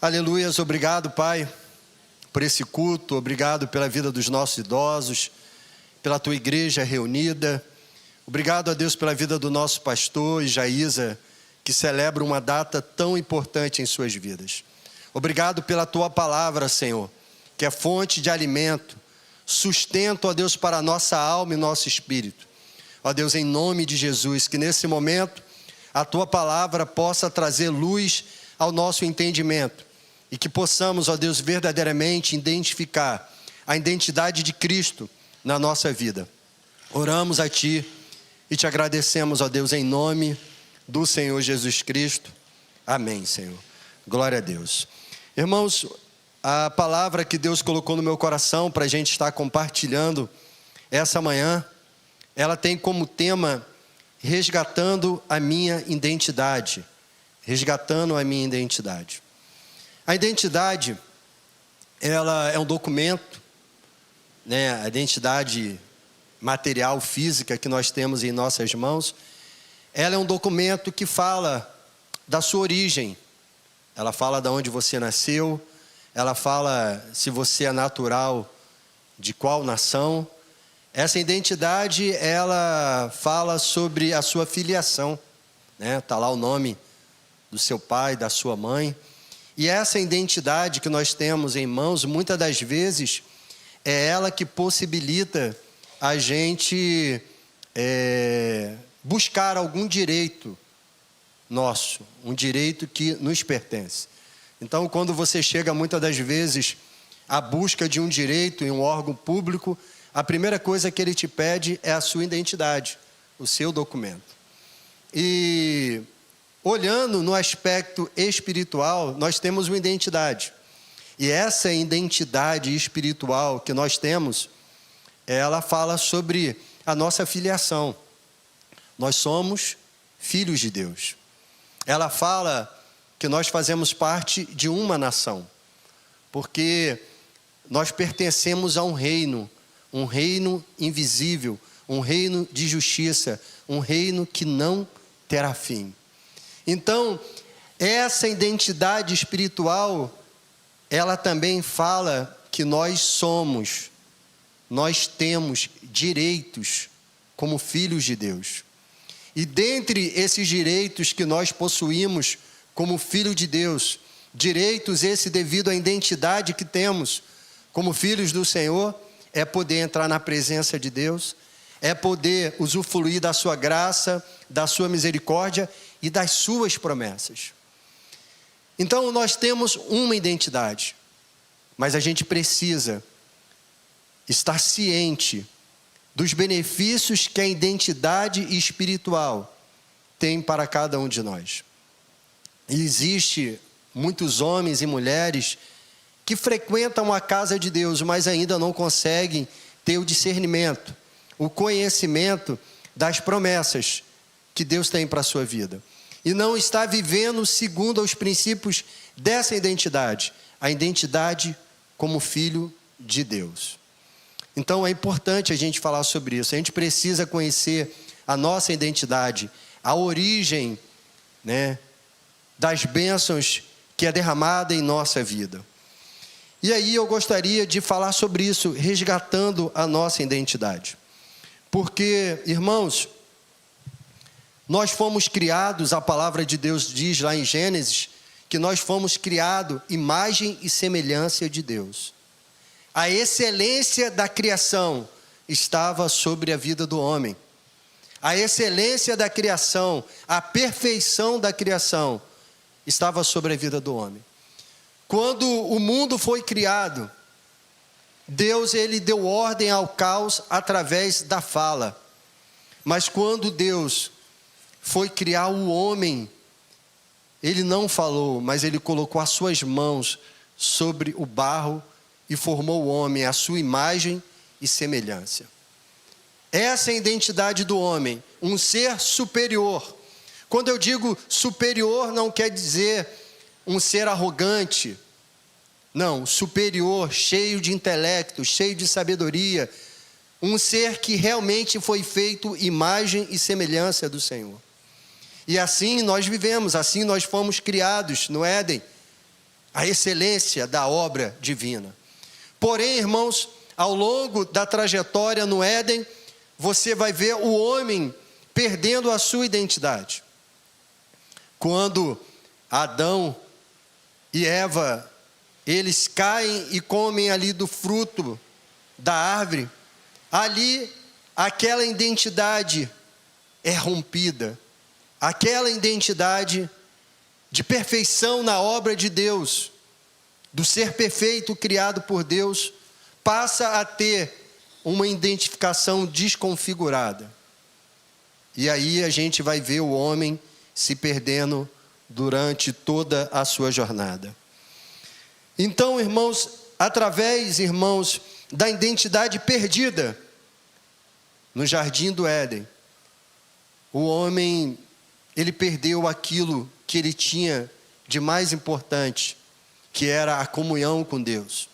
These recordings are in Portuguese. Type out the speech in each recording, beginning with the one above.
Aleluias, obrigado, Pai, por esse culto, obrigado pela vida dos nossos idosos, pela Tua igreja reunida. Obrigado a Deus pela vida do nosso pastor e Jaísa, que celebra uma data tão importante em suas vidas. Obrigado pela Tua palavra, Senhor, que é fonte de alimento, sustento, ó Deus, para a nossa alma e nosso espírito. Ó Deus, em nome de Jesus, que nesse momento a Tua palavra possa trazer luz ao nosso entendimento e que possamos, ó Deus, verdadeiramente identificar a identidade de Cristo na nossa vida. Oramos a Ti e Te agradecemos, ó Deus, em nome do Senhor Jesus Cristo. Amém, Senhor. Glória a Deus. Irmãos, a palavra que Deus colocou no meu coração para a gente estar compartilhando essa manhã, ela tem como tema resgatando a minha identidade. Resgatando a minha identidade. A identidade, ela é um documento, né? A identidade material, física que nós temos em nossas mãos, ela é um documento que fala da sua origem. Ela fala de onde você nasceu, ela fala se você é natural de qual nação. Essa identidade, ela fala sobre a sua filiação, né? Está lá o nome do seu pai, da sua mãe. E essa identidade que nós temos em mãos, muitas das vezes, é ela que possibilita a gente buscar algum direito nosso, um direito que nos pertence. Então, quando você chega muitas das vezes à busca de um direito em um órgão público, a primeira coisa que ele te pede é a sua identidade, o seu documento. E olhando no aspecto espiritual, nós temos uma identidade. E essa identidade espiritual que nós temos, ela fala sobre a nossa filiação. Nós somos filhos de Deus. Ela fala que nós fazemos parte de uma nação, porque nós pertencemos a um reino invisível, um reino de justiça, um reino que não terá fim. Então, essa identidade espiritual, ela também fala que nós temos direitos como filhos de Deus. E dentre esses direitos que nós possuímos como filho de Deus, direitos esse devido à identidade que temos como filhos do Senhor, é poder entrar na presença de Deus, é poder usufruir da sua graça, da sua misericórdia e das suas promessas. Então nós temos uma identidade, mas a gente precisa estar ciente dos benefícios que a identidade espiritual tem para cada um de nós. E existe muitos homens e mulheres que frequentam a casa de Deus, mas ainda não conseguem ter o discernimento, o conhecimento das promessas que Deus tem para a sua vida. E não está vivendo segundo os princípios dessa identidade, a identidade como filho de Deus. Então é importante a gente falar sobre isso. A gente precisa conhecer a nossa identidade, a origem, né, das bênçãos que é derramada em nossa vida. E aí eu gostaria de falar sobre isso, resgatando a nossa identidade. Porque, irmãos, nós fomos criados, a palavra de Deus diz lá em Gênesis, que nós fomos criados imagem e semelhança de Deus. A excelência da criação estava sobre a vida do homem. A excelência da criação, a perfeição da criação estava sobre a vida do homem. Quando o mundo foi criado, Deus, ele deu ordem ao caos através da fala. Mas quando Deus foi criar o homem, ele não falou, mas ele colocou as suas mãos sobre o barro e formou o homem à sua imagem e semelhança. Essa é a identidade do homem, um ser superior. Quando eu digo superior, não quer dizer um ser arrogante. Não, superior, cheio de intelecto, cheio de sabedoria. Um ser que realmente foi feito imagem e semelhança do Senhor. E assim nós vivemos, assim nós fomos criados no Éden. a excelência da obra divina. Porém, irmãos, ao longo da trajetória no Éden, você vai ver o homem perdendo a sua identidade. Quando Adão e Eva, eles caem e comem ali do fruto da árvore, ali aquela identidade é rompida, aquela identidade de perfeição na obra de Deus, do ser perfeito criado por Deus, passa a ter uma identificação desconfigurada. E aí a gente vai ver o homem se perdendo durante toda a sua jornada. Então, irmãos, através, da identidade perdida no jardim do Éden, o homem, ele perdeu aquilo que ele tinha de mais importante, que era a comunhão com Deus.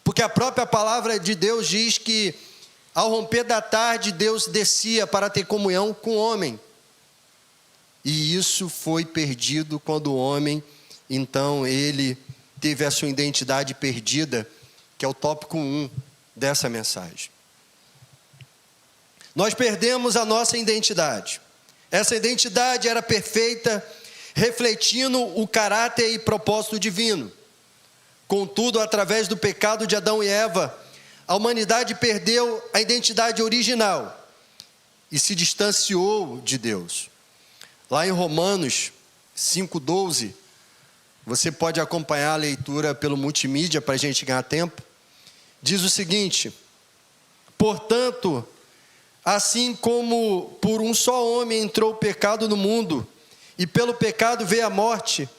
Porque a própria palavra de Deus diz que ao romper da tarde, Deus descia para ter comunhão com o homem. E isso foi perdido quando o homem, então, ele teve a sua identidade perdida, que é o tópico 1 dessa mensagem. Nós perdemos a nossa identidade. Essa identidade era perfeita, refletindo o caráter e propósito divino. Contudo, através do pecado de Adão e Eva, a humanidade perdeu a identidade original e se distanciou de Deus. Lá em Romanos 5,12, você pode acompanhar a leitura pelo multimídia para a gente ganhar tempo. Diz o seguinte: portanto, assim como por um só homem entrou o pecado no mundo, e pelo pecado veio a morte,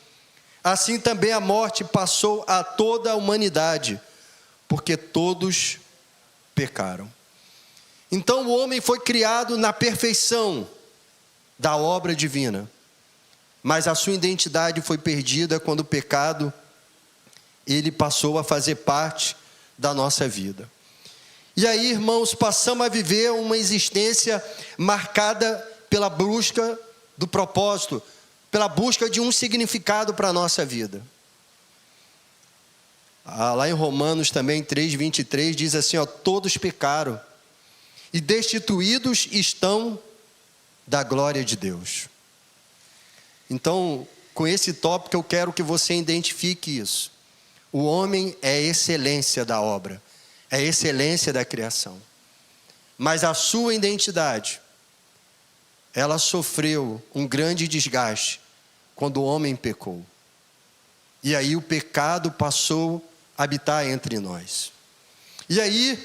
assim também a morte passou a toda a humanidade, porque todos pecaram. Então o homem foi criado na perfeição da obra divina, mas a sua identidade foi perdida quando o pecado, ele passou a fazer parte da nossa vida. E aí, irmãos, passamos a viver uma existência marcada pela busca do propósito, pela busca de um significado para a nossa vida. Lá em Romanos também 3,23 diz assim, todos pecaram e destituídos estão da glória de Deus. Então, com esse tópico eu quero que você identifique isso. O homem é a excelência da obra, é a excelência da criação. Mas a sua identidade, ela sofreu um grande desgaste quando o homem pecou. E aí o pecado passou a habitar entre nós. E aí,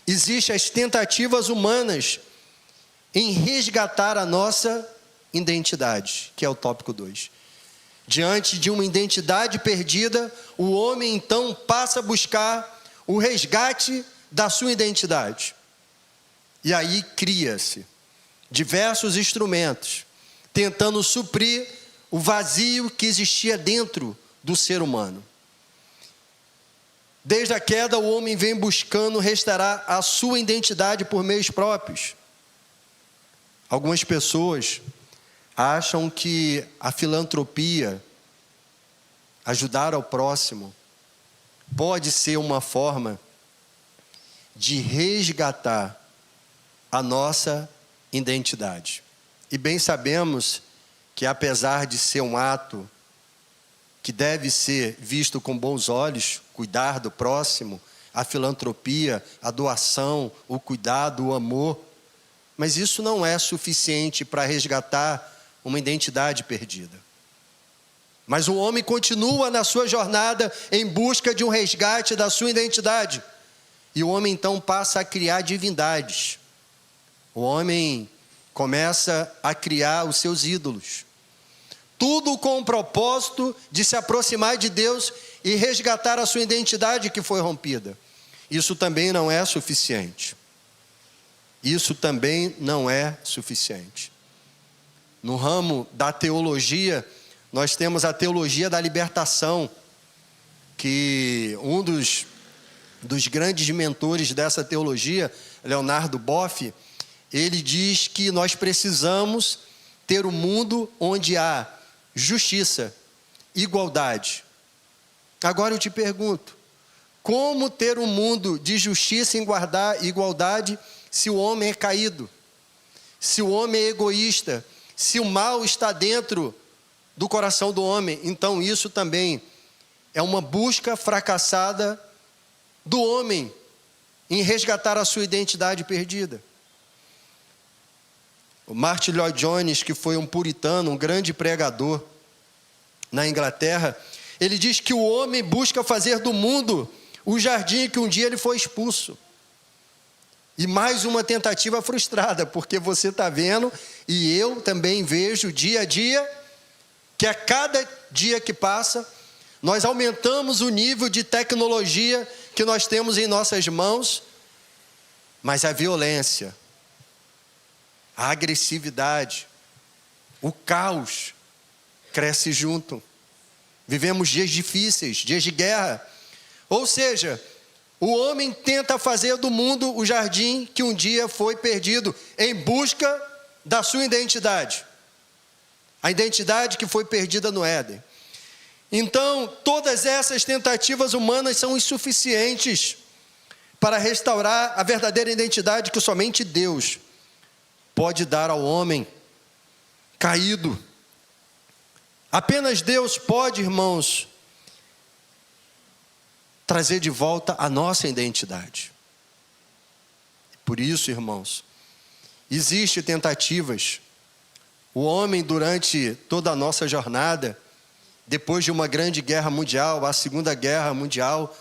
existem as tentativas humanas em resgatar a nossa identidade, que é o tópico 2. Diante de uma identidade perdida, o homem então passa a buscar o resgate da sua identidade. E aí cria-se diversos instrumentos, tentando suprir o vazio que existia dentro do ser humano. Desde a queda, o homem vem buscando restaurar a sua identidade por meios próprios. Algumas pessoas acham que a filantropia, ajudar ao próximo, pode ser uma forma de resgatar a nossa identidade. E bem sabemos que, apesar de ser um ato que deve ser visto com bons olhos, cuidar do próximo, a filantropia, a doação, o cuidado, o amor, mas isso não é suficiente para resgatar uma identidade perdida. Mas o homem continua na sua jornada em busca de um resgate da sua identidade. E o homem então passa a criar divindades. O homem começa a criar os seus ídolos. Tudo com o propósito de se aproximar de Deus e resgatar a sua identidade que foi rompida. Isso também não é suficiente. Isso também não é suficiente. No ramo da teologia, nós temos a teologia da libertação, que um dos grandes mentores dessa teologia, Leonardo Boff, ele diz que nós precisamos ter um mundo onde há justiça, igualdade Agora eu te pergunto, como ter um mundo de justiça e igualdade se o homem é caído? Se o homem é egoísta? Se o mal está dentro do coração do homem? Então isso também é uma busca fracassada do homem em resgatar a sua identidade perdida. O Martin Lloyd Jones, que foi um puritano, um grande pregador na Inglaterra, ele diz que o homem busca fazer do mundo o jardim que um dia ele foi expulso. E mais uma tentativa frustrada, porque você está vendo, e eu também vejo dia a dia, que a cada dia que passa, nós aumentamos o nível de tecnologia que nós temos em nossas mãos, mas a violência, a agressividade, o caos cresce junto. Vivemos dias difíceis, dias de guerra. Ou seja, o homem tenta fazer do mundo o jardim que um dia foi perdido, em busca da sua identidade. A identidade que foi perdida no Éden. Então, todas essas tentativas humanas são insuficientes para restaurar a verdadeira identidade que somente Deus pode dar ao homem caído. Apenas Deus pode, irmãos, trazer de volta a nossa identidade. Por isso, irmãos, existem tentativas. O homem, durante toda a nossa jornada, depois de uma grande guerra mundial, a Segunda Guerra Mundial,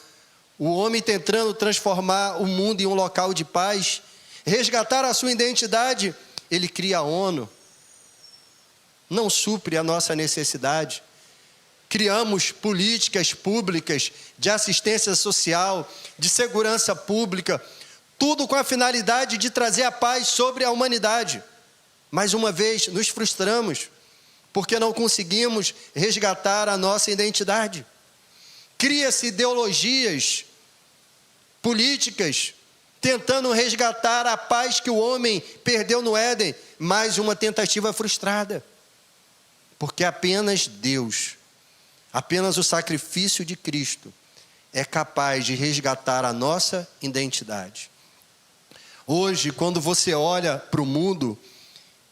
o homem tentando transformar o mundo em um local de paz, resgatar a sua identidade, ele cria a ONU. Não supre a nossa necessidade. Criamos políticas públicas de assistência social, de segurança pública, tudo com a finalidade de trazer a paz sobre a humanidade. Mais uma vez, nos frustramos, porque não conseguimos resgatar a nossa identidade. Cria-se ideologias políticas, tentando resgatar a paz que o homem perdeu no Éden, mais uma tentativa frustrada. Porque apenas Deus, apenas o sacrifício de Cristo é capaz de resgatar a nossa identidade. Hoje, quando você olha para o mundo,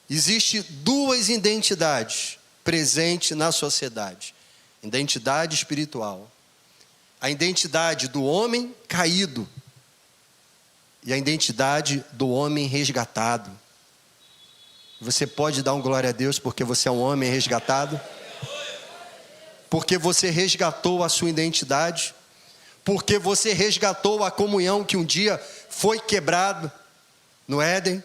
existem duas identidades presentes na sociedade. Identidade espiritual. A identidade do homem caído e a identidade do homem resgatado. Você pode dar um glória a Deus porque você é um homem resgatado? Porque você resgatou a sua identidade? Porque você resgatou a comunhão que um dia foi quebrado no Éden?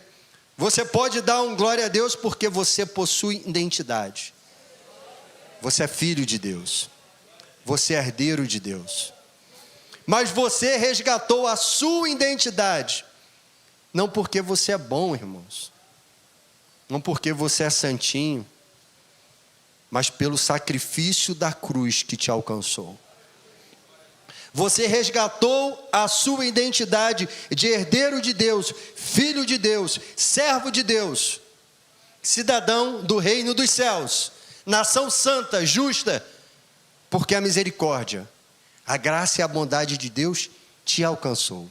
Você pode dar um glória a Deus porque você possui identidade. Você é filho de Deus. Você é herdeiro de Deus. Mas você resgatou a sua identidade. Não porque você é bom, irmãos. Não porque você é santinho. Mas pelo sacrifício da cruz que te alcançou. Você resgatou a sua identidade de herdeiro de Deus, filho de Deus, servo de Deus, cidadão do reino dos céus, nação santa, justa, porque a misericórdia, a graça e a bondade de Deus te alcançou.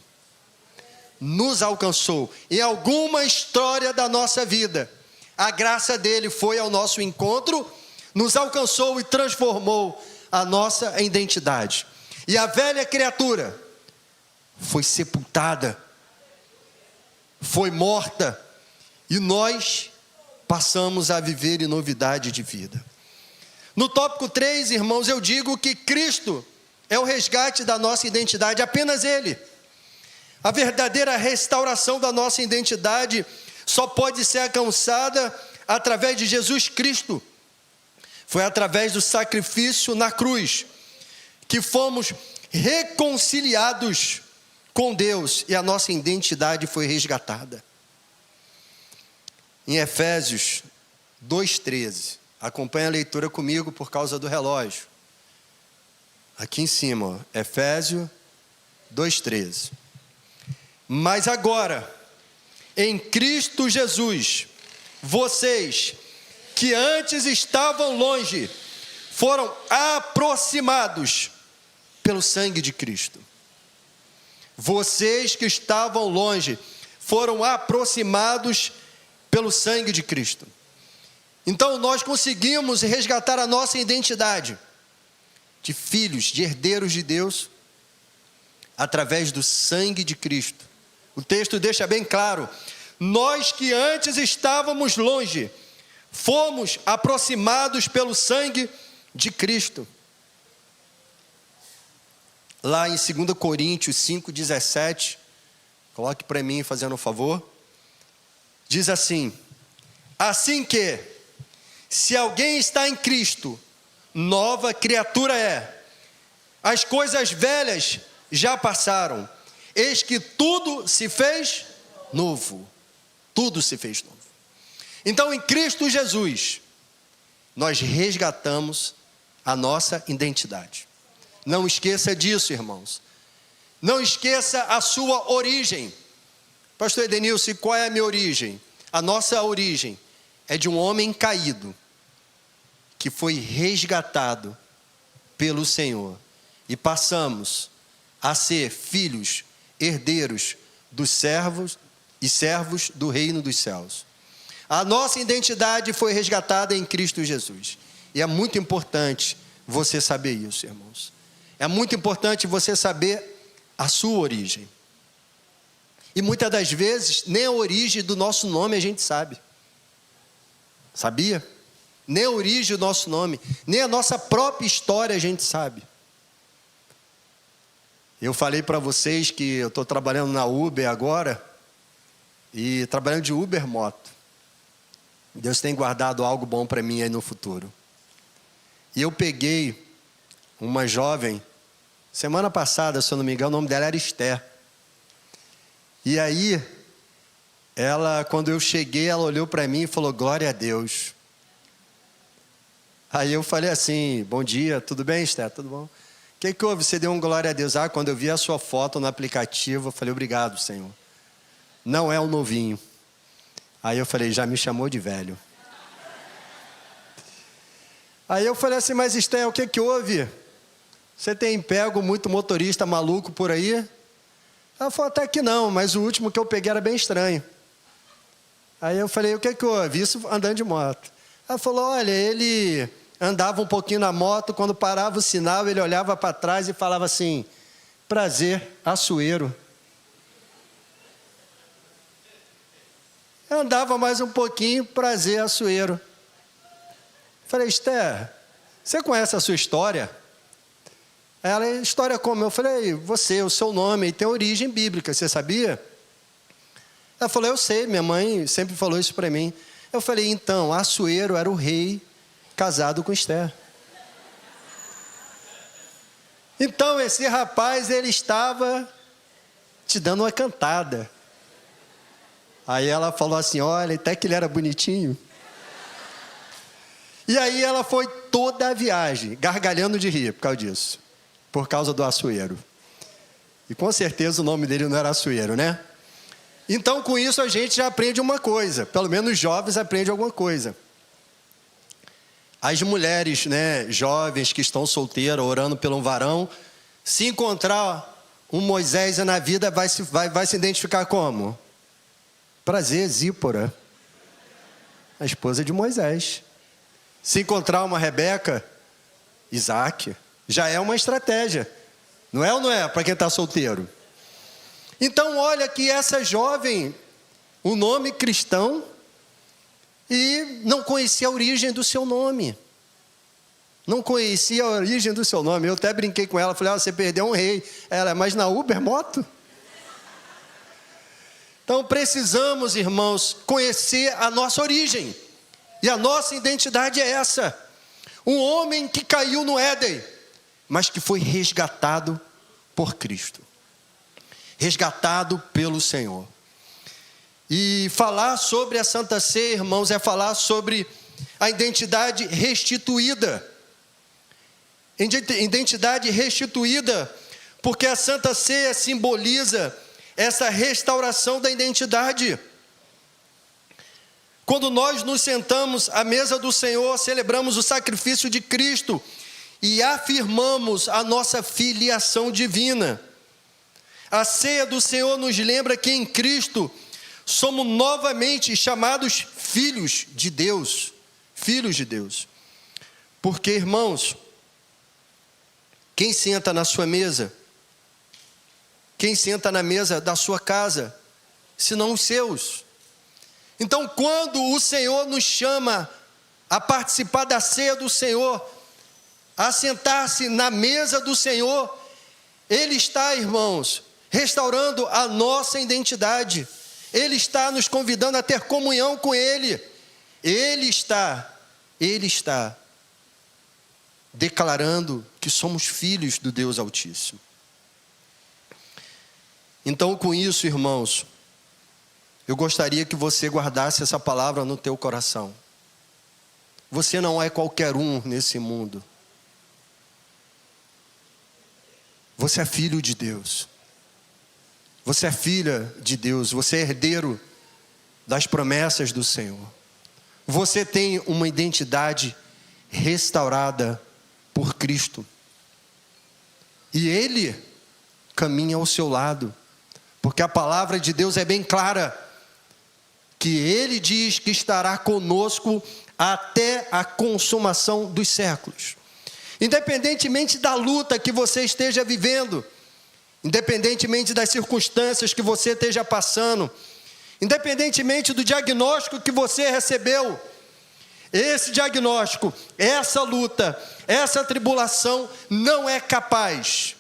Nos alcançou. Em alguma história da nossa vida, a graça dele foi ao nosso encontro, nos alcançou e transformou a nossa identidade. E a velha criatura foi sepultada, foi morta, e nós passamos a viver em novidade de vida. No tópico 3, irmãos, eu digo que Cristo é o resgate da nossa identidade, apenas Ele. A verdadeira restauração da nossa identidade só pode ser alcançada através de Jesus Cristo. Foi através do sacrifício na cruz que fomos reconciliados com Deus e a nossa identidade foi resgatada. Em Efésios 2:13, acompanha a leitura comigo por causa do relógio. Aqui em cima, ó, Efésios 2:13. Mas agora, em Cristo Jesus, vocês que antes estavam longe, foram aproximados pelo sangue de Cristo. Vocês que estavam longe foram aproximados pelo sangue de Cristo. Então nós conseguimos resgatar a nossa identidade de filhos, de herdeiros de Deus, através do sangue de Cristo. O texto deixa bem claro: nós que antes estávamos longe, fomos aproximados pelo sangue de Cristo. Lá em 2 Coríntios 5,17, coloque para mim fazendo um favor, diz assim: assim que, se alguém está em Cristo, nova criatura é, as coisas velhas já passaram, eis que tudo se fez novo. Tudo se fez novo. Então, em Cristo Jesus, nós resgatamos a nossa identidade. Não esqueça disso, irmãos. Não esqueça a sua origem. Pastor Edenilson, qual é a minha origem? A nossa origem é de um homem caído, que foi resgatado pelo Senhor. E passamos a ser filhos, herdeiros dos servos e servos do reino dos céus. A nossa identidade foi resgatada em Cristo Jesus. E é muito importante você saber isso, irmãos. É muito importante você saber a sua origem. E muitas das vezes, nem a origem do nosso nome a gente sabe. Sabia? Nem a origem do nosso nome, nem a nossa própria história a gente sabe. Eu falei para vocês que eu estou trabalhando na Uber agora, e trabalhando de Uber moto. Deus tem guardado algo bom para mim aí no futuro. E eu peguei uma jovem, semana passada, se eu não me engano, o nome dela era Esther. E aí, ela, quando eu cheguei, ela olhou para mim e falou: glória a Deus. Aí eu falei assim: bom dia, tudo bem, Esther? Tudo bom? O que houve? Você deu um glória a Deus? Quando eu vi a sua foto no aplicativo, eu falei: obrigado, Senhor. Não é um novinho. Aí eu falei: já me chamou de velho. Aí eu falei assim: mas Esther, o que houve? Você tem pego muito motorista maluco por aí? Ela falou: até que não, mas o último que eu peguei era bem estranho. Aí eu falei: o que houve? Isso andando de moto. Ela falou: olha, ele andava um pouquinho na moto, quando parava o sinal, ele olhava para trás e falava assim: prazer, Açoeiro. Andava mais um pouquinho, prazer, Açoeiro. Falei: Esther, você conhece a sua história? Ela: história como? Eu falei: você, o seu nome tem origem bíblica, você sabia? Ela falou: eu sei, minha mãe sempre falou isso para mim. Eu falei: então, Açoeiro era o rei casado com Esther. Então esse rapaz, ele estava te dando uma cantada. Aí ela falou assim: olha, até que ele era bonitinho. E aí ela foi toda a viagem gargalhando de rir por causa disso, por causa do Açoeiro. E com certeza o nome dele não era Açoeiro, né? Então com isso a gente já aprende uma coisa, pelo menos os jovens aprendem alguma coisa. As mulheres, né, jovens que estão solteiras, orando pelo um varão, se encontrar um Moisés na vida, vai se identificar como? Prazer, Zípora, a esposa de Moisés. Se encontrar uma Rebeca, Isaac, já é uma estratégia. Não é ou não é, para quem está solteiro? Então olha que essa jovem, o nome cristão, e não conhecia a origem do seu nome. Não conhecia a origem do seu nome. Eu até brinquei com ela, falei: você perdeu um rei. Ela: mas na Uber moto? Então precisamos, irmãos, conhecer a nossa origem. E a nossa identidade é essa. Um homem que caiu no Éden, mas que foi resgatado por Cristo. Resgatado pelo Senhor. E falar sobre a Santa Ceia, irmãos, é falar sobre a identidade restituída. Identidade restituída, porque a Santa Ceia simboliza essa restauração da identidade. Quando nós nos sentamos à mesa do Senhor, celebramos o sacrifício de Cristo e afirmamos a nossa filiação divina. A ceia do Senhor nos lembra que em Cristo somos novamente chamados filhos de Deus. Filhos de Deus. Porque, irmãos, quem senta na sua mesa? Quem senta na mesa da sua casa? Senão os seus. Então, quando o Senhor nos chama a participar da ceia do Senhor, a sentar-se na mesa do Senhor, Ele está, irmãos, restaurando a nossa identidade. Ele está nos convidando a ter comunhão com Ele. Ele está declarando que somos filhos do Deus Altíssimo. Então, com isso, irmãos, eu gostaria que você guardasse essa palavra no teu coração. Você não é qualquer um nesse mundo. Você é filho de Deus. Você é filha de Deus. Você é herdeiro das promessas do Senhor. Você tem uma identidade restaurada por Cristo. E Ele caminha ao seu lado. Porque a palavra de Deus é bem clara. Que Ele diz que estará conosco até a consumação dos séculos. Independentemente da luta que você esteja vivendo, independentemente das circunstâncias que você esteja passando, independentemente do diagnóstico que você recebeu, esse diagnóstico, essa luta, essa tribulação não é capaz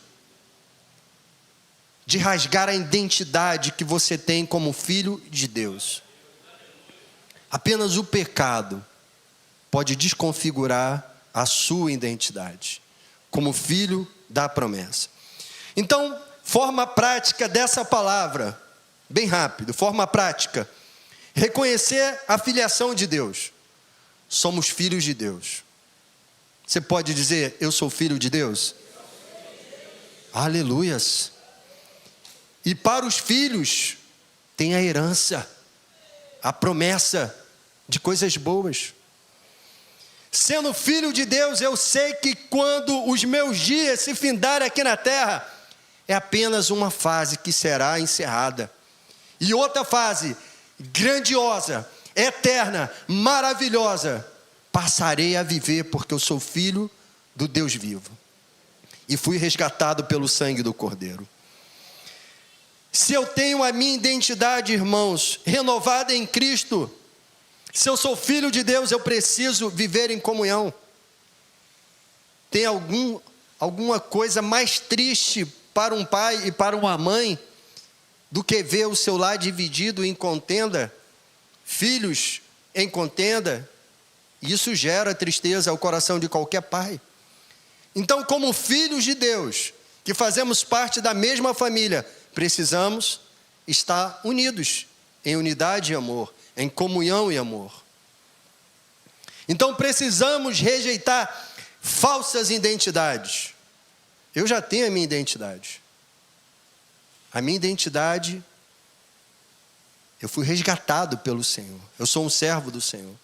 de rasgar a identidade que você tem como filho de Deus. Apenas o pecado pode desconfigurar a sua identidade como filho da promessa. Então, forma prática dessa palavra, bem rápido, forma prática, reconhecer a filiação de Deus. Somos filhos de Deus. Você pode dizer, eu sou filho de Deus? Aleluias. E para os filhos, tem a herança, a promessa de coisas boas. Sendo filho de Deus, eu sei que quando os meus dias se findarem aqui na terra, é apenas uma fase que será encerrada. E outra fase, grandiosa, eterna, maravilhosa, passarei a viver porque eu sou filho do Deus vivo. E fui resgatado pelo sangue do Cordeiro. Se eu tenho a minha identidade, irmãos, renovada em Cristo, se eu sou filho de Deus, eu preciso viver em comunhão. Tem alguma coisa mais triste para um pai e para uma mãe do que ver o seu lar dividido em contenda, filhos em contenda? Isso gera tristeza ao coração de qualquer pai. Então, como filhos de Deus, que fazemos parte da mesma família, precisamos estar unidos em unidade e amor, em comunhão e amor. Então precisamos rejeitar falsas identidades. Eu já tenho a minha identidade. A minha identidade, eu fui resgatado pelo Senhor. Eu sou um servo do Senhor.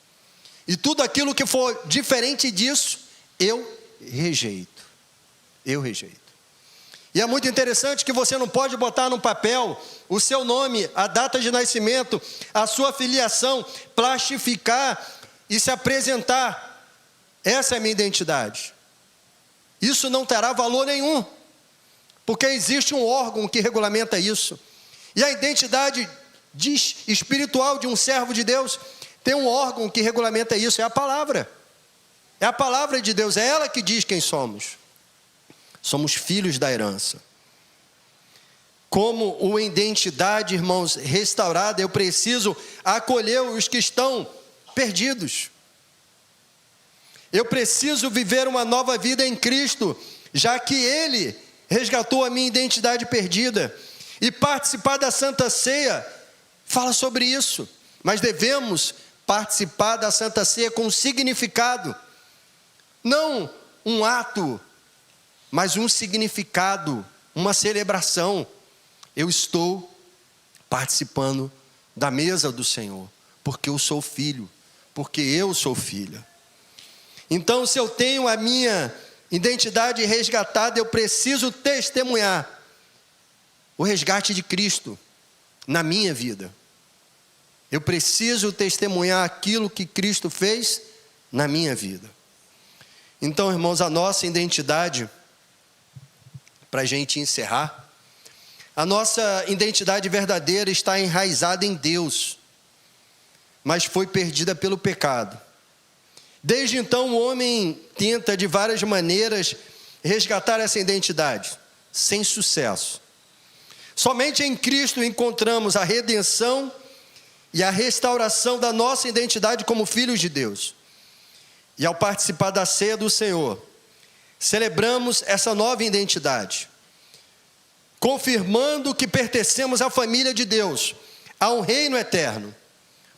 E tudo aquilo que for diferente disso, eu rejeito. Eu rejeito. E é muito interessante que você não pode botar no papel o seu nome, a data de nascimento, a sua filiação, plastificar e se apresentar. Essa é a minha identidade. Isso não terá valor nenhum, porque existe um órgão que regulamenta isso. E a identidade espiritual de um servo de Deus tem um órgão que regulamenta isso, é a palavra. É a palavra de Deus, é ela que diz quem somos. Somos filhos da herança. Como uma identidade, irmãos, restaurada, eu preciso acolher os que estão perdidos. Eu preciso viver uma nova vida em Cristo, já que Ele resgatou a minha identidade perdida. E participar da Santa Ceia fala sobre isso. Mas devemos participar da Santa Ceia com significado. Não um ato, mas um significado, uma celebração. Eu estou participando da mesa do Senhor, porque eu sou filho, porque eu sou filha. Então, se eu tenho a minha identidade resgatada, eu preciso testemunhar o resgate de Cristo na minha vida. Eu preciso testemunhar aquilo que Cristo fez na minha vida. Então, irmãos, a nossa identidade, para a gente encerrar, a nossa identidade verdadeira está enraizada em Deus, mas foi perdida pelo pecado. Desde então, o homem tenta de várias maneiras resgatar essa identidade, sem sucesso. Somente em Cristo encontramos a redenção e a restauração da nossa identidade como filhos de Deus. E ao participar da ceia do Senhor, celebramos essa nova identidade, confirmando que pertencemos à família de Deus, a um reino eterno.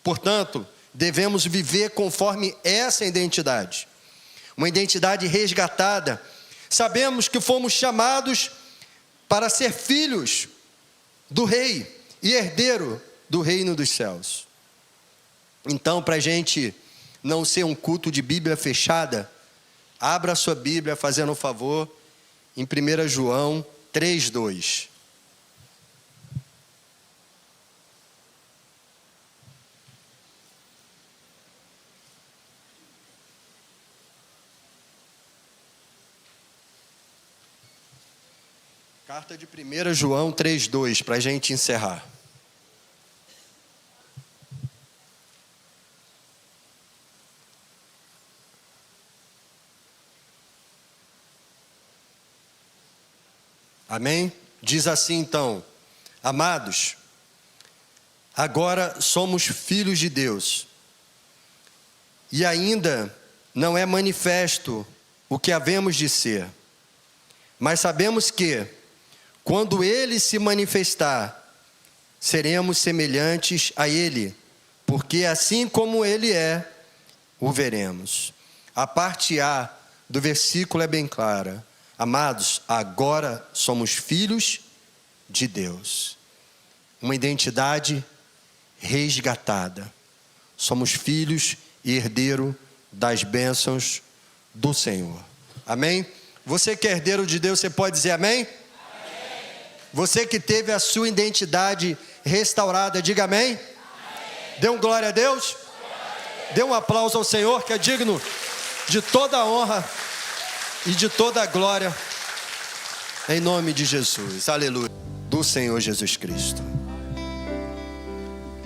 Portanto, devemos viver conforme essa identidade, uma identidade resgatada. Sabemos que fomos chamados para ser filhos do Rei e herdeiro do reino dos céus. Então, para a gente não ser um culto de Bíblia fechada, abra a sua Bíblia, fazendo um favor, em 1 João 3:2. Carta de 1 João 3:2, para a gente encerrar. Amém? Diz assim então: amados, agora somos filhos de Deus, e ainda não é manifesto o que havemos de ser, mas sabemos que, quando Ele se manifestar, seremos semelhantes a Ele, porque assim como Ele é, o veremos. A parte A do versículo é bem clara. Amados, agora somos filhos de Deus. Uma identidade resgatada. Somos filhos e herdeiro das bênçãos do Senhor. Amém? Você que é herdeiro de Deus, você pode dizer amém? Você que teve a sua identidade restaurada, diga amém. Dê um glória a Deus. Dê um aplauso ao Senhor, que é digno de toda a honra e de toda a glória, em nome de Jesus, aleluia, do Senhor Jesus Cristo.